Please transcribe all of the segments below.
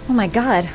Oh my god.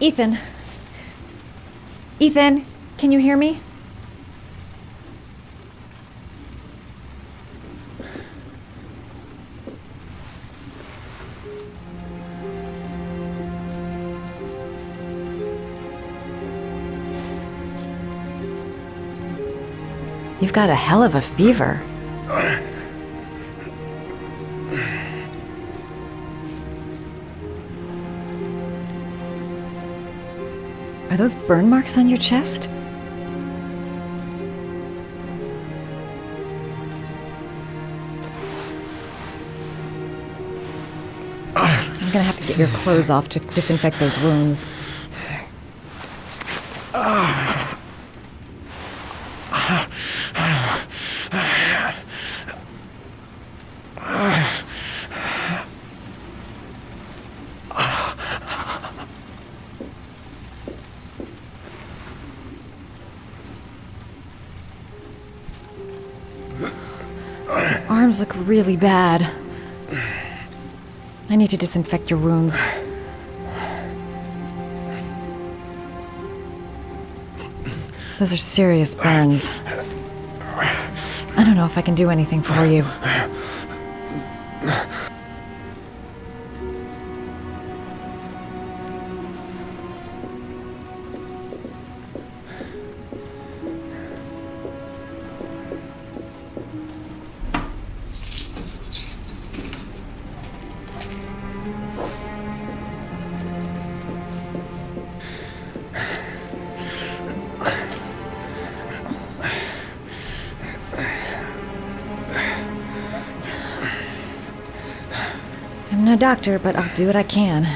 Ethan. Ethan, can you hear me? You've got a hell of a fever. Are those burn marks on your chest? I'm gonna have to get your clothes off to disinfect those wounds. Arms look really bad. I need to disinfect your wounds. Those are serious burns. I don't know if I can do anything for you. I'm no doctor, but I'll do what I can.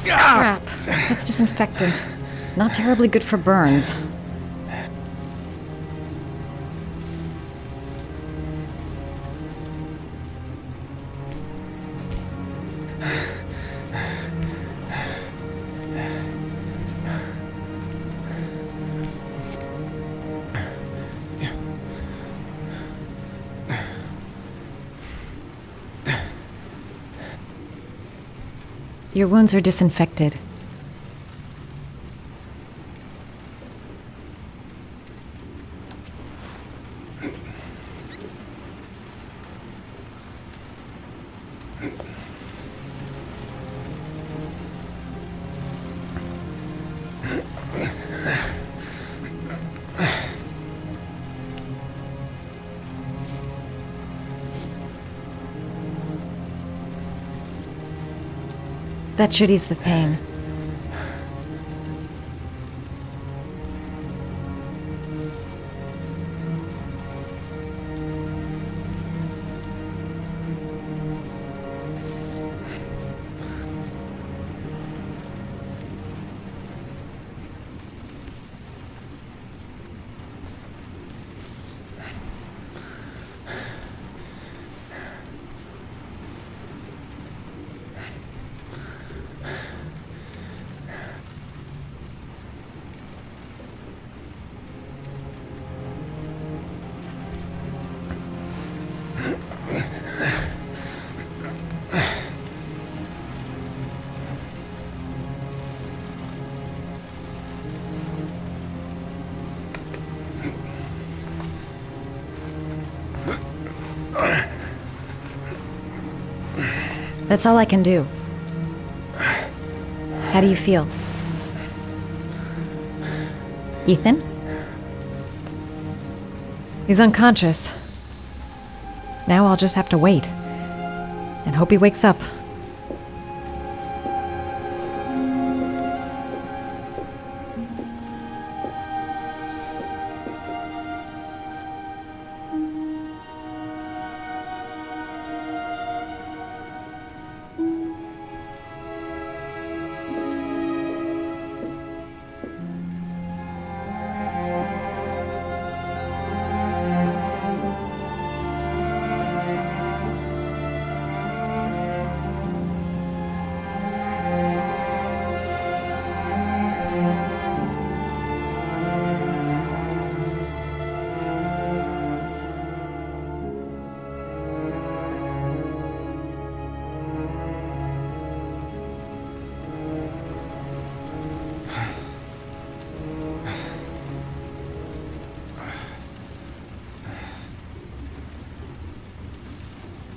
Crap. That's disinfectant. Not terribly good for burns. Your wounds are disinfected. That should ease the pain. That's all I can do. How do you feel? Ethan? He's unconscious. Now I'll just have to wait. And hope he wakes up.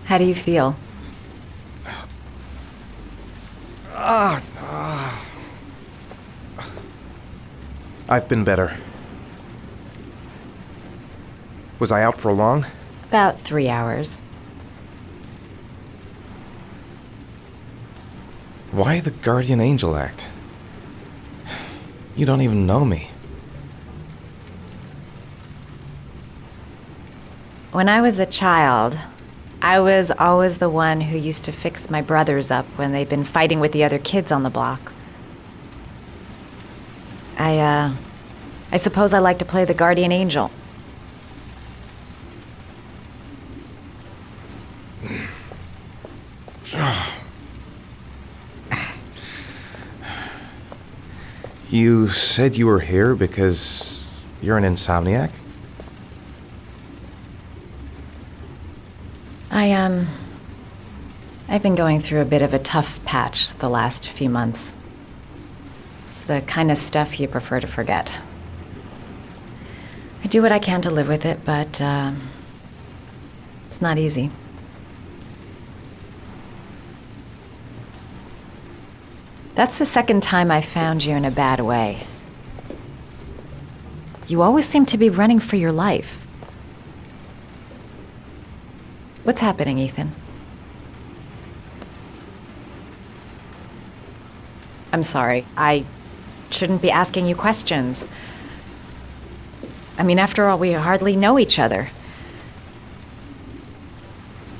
How do you feel? I've been better. Was I out for long? About 3 hours. Why the guardian angel act? You don't even know me. When I was a child, I was always the one who used to fix my brothers up when they'd been fighting with the other kids on the block. I suppose I like to play the guardian angel. You said you were here because you're an insomniac? I've been going through a bit of a tough patch the last few months. It's the kind of stuff you prefer to forget. I do what I can to live with it, but, it's not easy. That's the second time I found you in a bad way. You always seem to be running for your life. What's happening, Ethan? I'm sorry. I shouldn't be asking you questions. I mean, after all, we hardly know each other.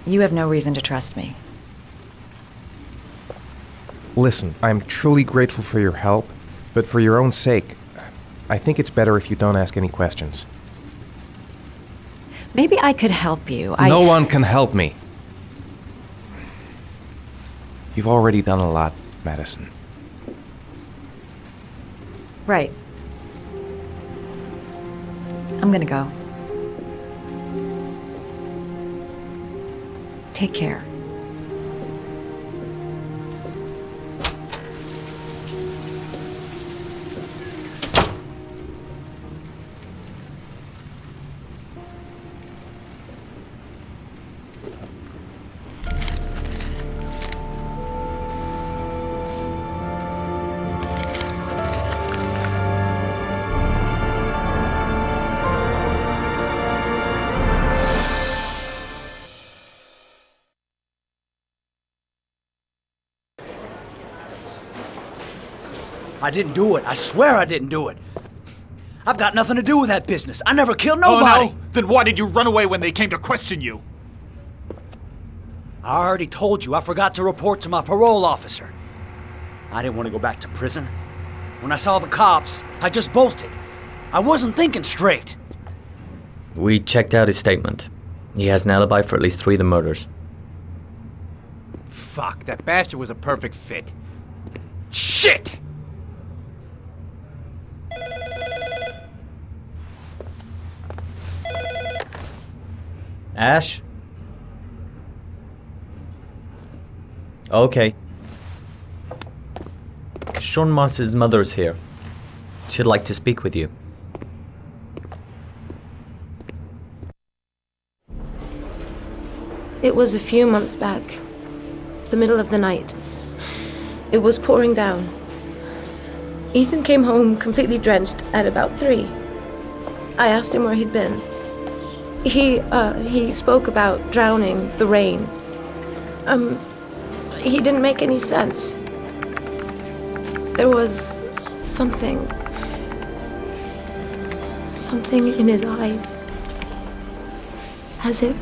You have no reason to trust me. Listen, I'm truly grateful for your help, but for your own sake, I think it's better if you don't ask any questions. Maybe I could help you. No one can help me. You've already done a lot, Madison. Right. I'm gonna go. Take care. I didn't do it. I swear I didn't do it. I've got nothing to do with that business. I never killed nobody. Oh, no? Then why did you run away when they came to question you? I already told you I forgot to report to my parole officer. I didn't want to go back to prison. When I saw the cops, I just bolted. I wasn't thinking straight. We checked out his statement. He has an alibi for at least 3 of the murders. Fuck, that bastard was a perfect fit. Shit! Ash? Okay. Sean Moss's mother's here. She'd like to speak with you. It was a few months back. the middle of the night. It was pouring down. Ethan came home completely drenched at about 3. I asked him where he'd been. He spoke about drowning, the rain. He didn't make any sense. There was something in his eyes. As if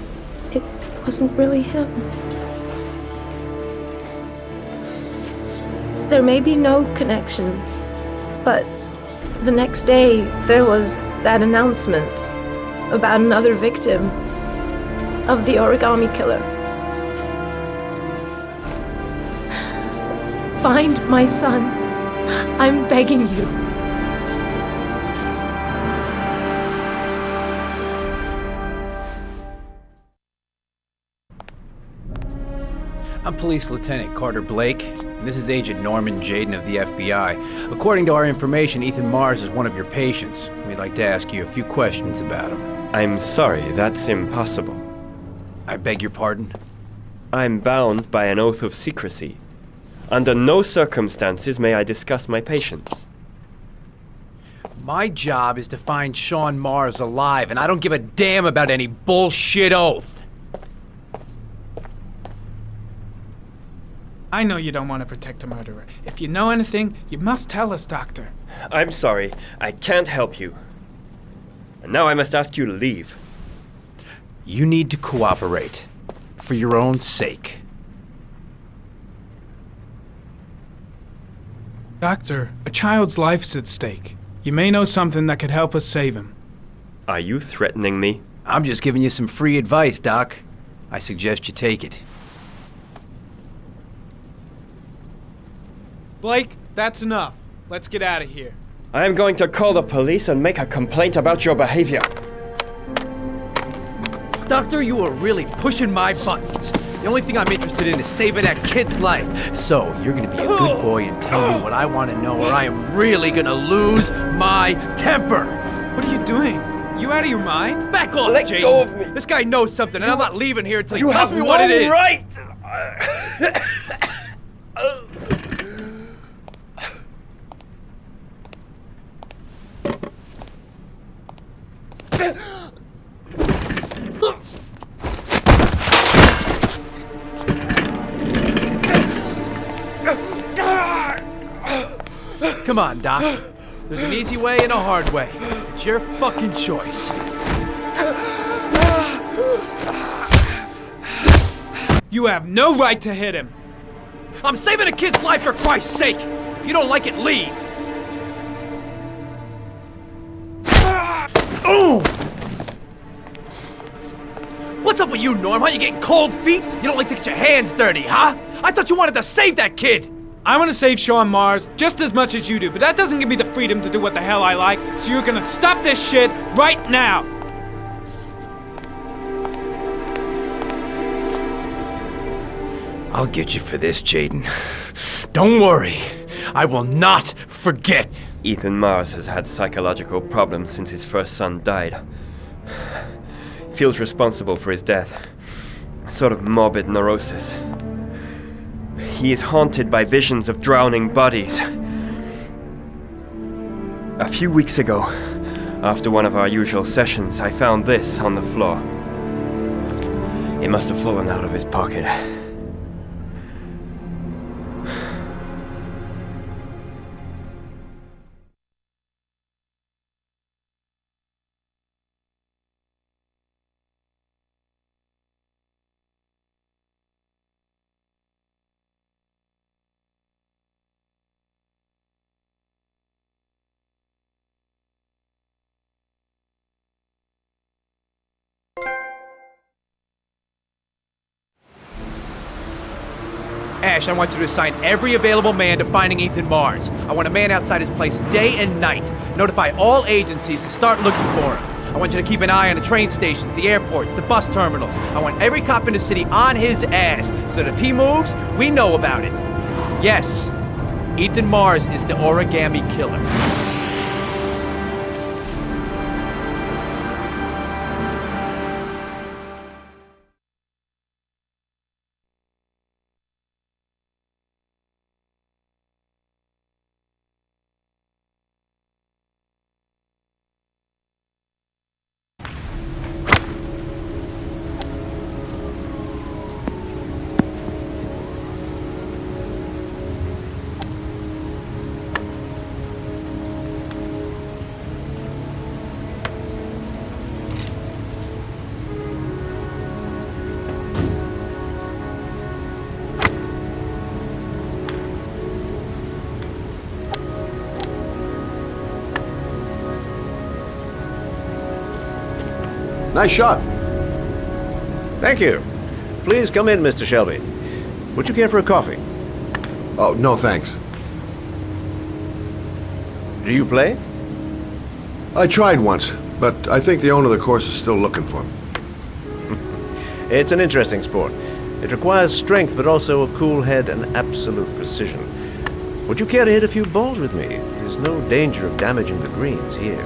it wasn't really him. There may be no connection, but the next day there was that announcement about another victim of the origami killer. Find my son. I'm begging you. I'm Police Lieutenant Carter Blake, and this is Agent Norman Jaden of the FBI. According to our information, Ethan Mars is one of your patients. We'd like to ask you a few questions about him. I'm sorry, that's impossible. I beg your pardon? I'm bound by an oath of secrecy. Under no circumstances may I discuss my patients. My job is to find Sean Mars alive, and I don't give a damn about any bullshit oath. I know you don't want to protect a murderer. If you know anything, you must tell us, Doctor. I'm sorry, I can't help you. And now I must ask you to leave. You need to cooperate. For your own sake. Doctor, a child's life's at stake. You may know something that could help us save him. Are you threatening me? I'm just giving you some free advice, Doc. I suggest you take it. Blake, that's enough. Let's get out of here. I am going to call the police and make a complaint about your behavior. Doctor, you are really pushing my buttons. The only thing I'm interested in is saving that kid's life. So, you're gonna be a good boy and tell me what I want to know, or I am really gonna lose my temper. What are you doing? You out of your mind? Back off, Let Jaden. go of me. This guy knows something, and I'm not leaving here until he You tells have me what it is. no right! Come on, Doc. There's an easy way and a hard way. It's your fucking choice. You have no right to hit him. I'm saving a kid's life for Christ's sake. If you don't like it, leave. What's up with you, Norm? Huh? You getting cold feet? You don't like to get your hands dirty, huh? I thought you wanted to save that kid. I want to save Sean Mars just as much as you do, but that doesn't give me the freedom to do what the hell I like, so you're gonna stop this shit right now! I'll get you for this, Jaden. Don't worry. I will not forget. Ethan Mars has had psychological problems since his first son died. Feels responsible for his death. A sort of morbid neurosis. He is haunted by visions of drowning bodies. A few weeks ago, after one of our usual sessions, I found this on the floor. It must have fallen out of his pocket. Ash, I want you to assign every available man to finding Ethan Mars. I want a man outside his place day and night. Notify all agencies to start looking for him. I want you to keep an eye on the train stations, the airports, the bus terminals. I want every cop in the city on his ass, so that if he moves, we know about it. Yes, Ethan Mars is the origami killer. Nice shot. Thank you. Please come in, Mr. Shelby. Would you care for a coffee? Oh, no thanks. Do you play? I tried once, but I think the owner of the course is still looking for me. It's an interesting sport. It requires strength, but also a cool head and absolute precision. Would you care to hit a few balls with me? There's no danger of damaging the greens here.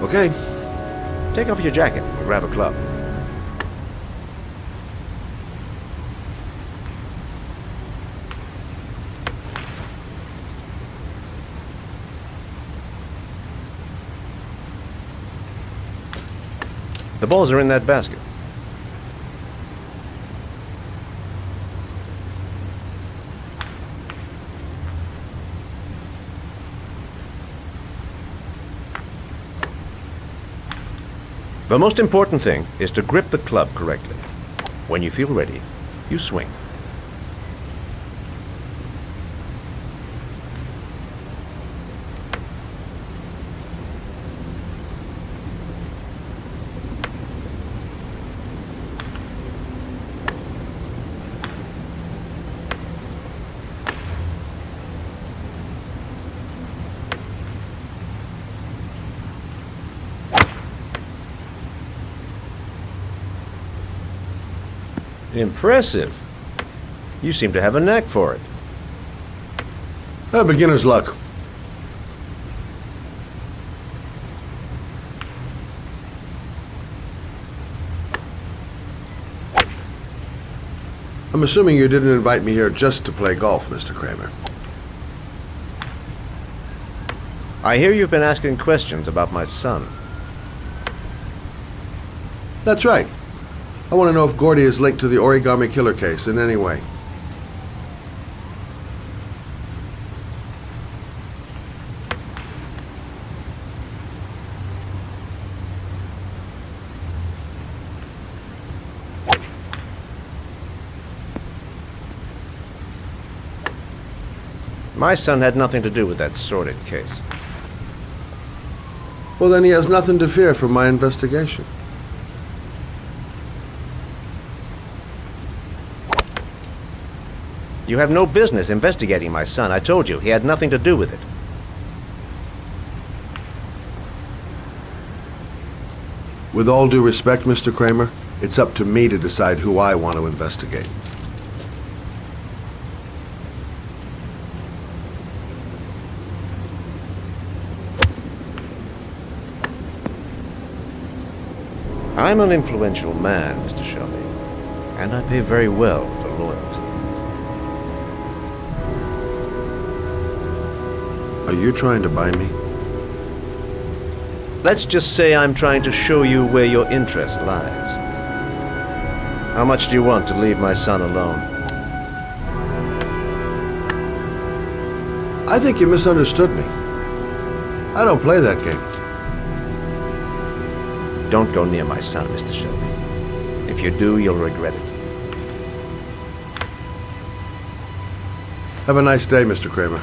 Okay. Take off your jacket and grab a club. The balls are in that basket. The most important thing is to grip the club correctly. When you feel ready, you swing. Impressive. You seem to have a knack for it. Beginner's luck. I'm assuming you didn't invite me here just to play golf, Mr. Kramer. I hear you've been asking questions about my son. That's right. I want to know if Gordy is linked to the Origami Killer case in any way. My son had nothing to do with that sordid case. Well, then he has nothing to fear from my investigation. You have no business investigating my son. I told you, he had nothing to do with it. With all due respect, Mr. Kramer, it's up to me to decide who I want to investigate. I'm an influential man, Mr. Shelby, and I pay very well for loyalty. Are you trying to buy me? Let's just say I'm trying to show you where your interest lies. How much do you want to leave my son alone? I think you misunderstood me. I don't play that game. Don't go near my son, Mr. Shelby. If you do, you'll regret it. Have a nice day, Mr. Kramer.